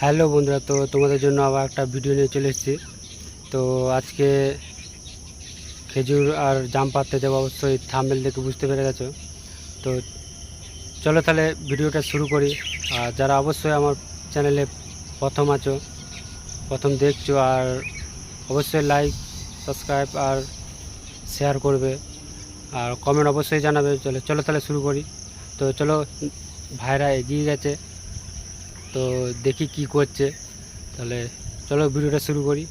Hello বন্ধুরা, তো তোমাদের জন্য আবার একটা ভিডিও নিয়ে চলে এসেছি। তো আজকে খেজুর আর জাম পাড়তে যাবো, অবশ্যই থাম্বনেল দেখে বুঝতে পেরে গেছো। তো চলো তাহলে ভিডিওটা শুরু করি। আর যারা অবশ্যই আমার চ্যানেলে প্রথম দেখছো, আর অবশ্যই লাইক, সাবস্ক্রাইব আর শেয়ার করবে, আর কমেন্ট অবশ্যই জানাবে। চলো তাহলে শুরু করি। তো চলো, ভাইরা এগিয়ে গেছে, তো দেখি কি করছে। তাহলে চলো ভিডিওটা শুরু করি।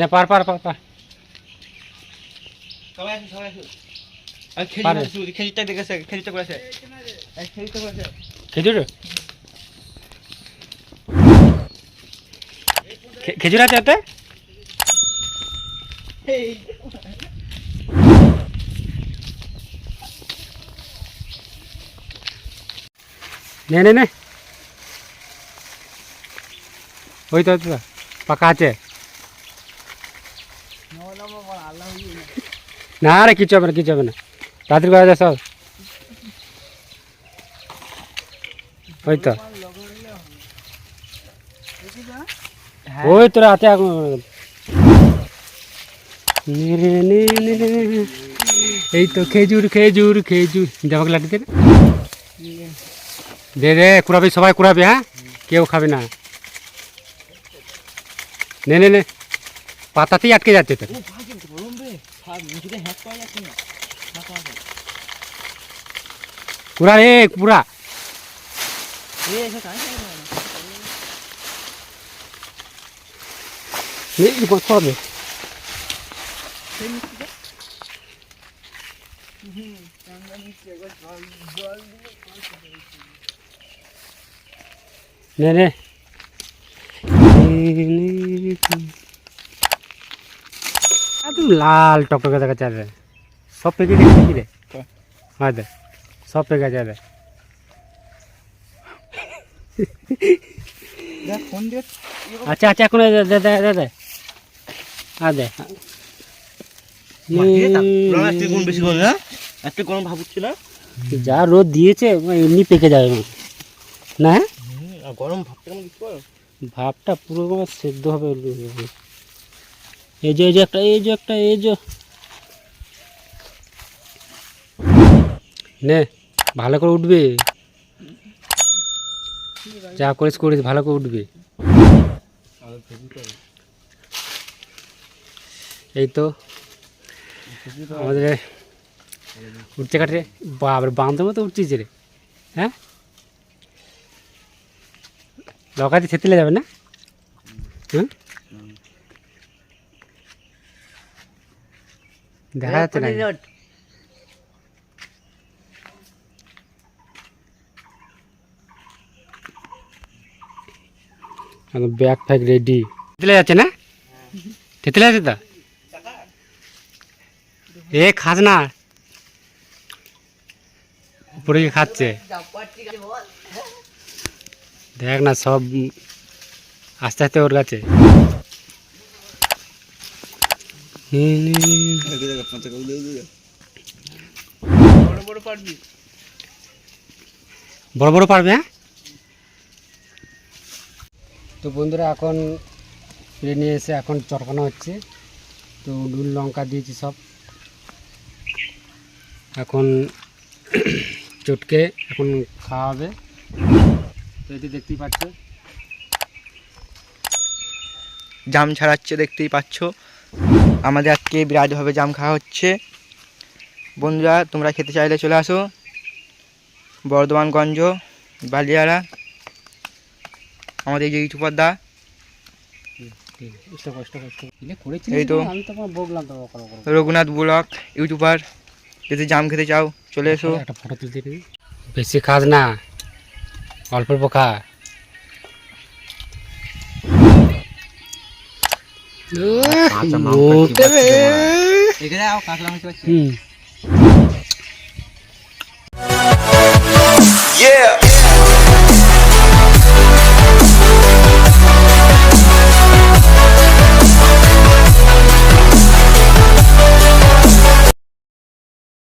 না পার পার পার পার সবাই আসুন। আর পারে। খেজুরটা দেখেছে, খেজুরটা করেছে। খেজুর খেজুর আছে এতে? নে নে নে, ওই তো পাকা আছে। না রে, কিছু হবে না, কিছু হবে না, তাড়াতাড়ি করা যায় সব। ওই তো ওই তোর হাতে এই তো খেজুর খেজুর খেজুর, জামাক লাঠি দে দে কুড়াবি, সবাই কুড়াবি, হ্যাঁ কেউ খাবে না। নে নে নে, পাতাতেই আটকে যাচ্ছে তো। কুড়া রে কুড়া। হবে নে নে, একদম লাল টকটকে দেখা যাবে। সব পেকে গেছে নাকি রে? হ্যাঁ দে, সব পেকে যাবে। আচ্ছা আচ্ছা, এখন দে দে দে দে, আর দে। যা রোদ দিয়েছে এমনি পেকে যাবে না। গরম ভাবটা পুরো সেদ্ধ হবে। এই যে একটা, এই যে নে, ভালো করে উঠবে, যা করিস ভালো করে উঠবে। এই তো আমাদের উঠছে কাটে, বাবার বাঁধের মতো উঠছিস রে। হ্যাঁ, লকাতে থেতলে যাবে না? হুম, দেখা যাচ্ছে না। ব্যাগ ফ্যাগ রেডি, থেতলে যাচ্ছে না? থেতলে যাচ্ছে তো। এ খাস না, উপরে গিয়ে খাচ্ছে। দেখ না, সব আস্তে আস্তে ওর কাছে। বড় বড় পারবে, হ্যাঁ। তো বন্ধুরা, এখন পেরে নিয়ে এসে এখন চটকানো হচ্ছে। তো নুন লঙ্কা দিয়েছি সব, এখন চটকে এখন খাওয়া হবে। তো এটি দেখতেই পাচ্ছ, জাম ছাড়াচ্ছে, দেখতেই পাচ্ছ। আমাদের আজকে বিরাটভাবে জাম খাওয়া হচ্ছে। বন্ধুরা, তোমরা খেতে চাইলে চলে আসো বর্ধমানগঞ্জ বালিয়াড়া। আমাদের যে ইউটিউবার দা, এই তো রঘুনাথ ব্লগ ইউটিউবার। যদি জাম খেতে চাও চলে এসো। একটা ফটো তুলতে দিবি, বেশি খাস না, অল্প অল্প খা। Yeah.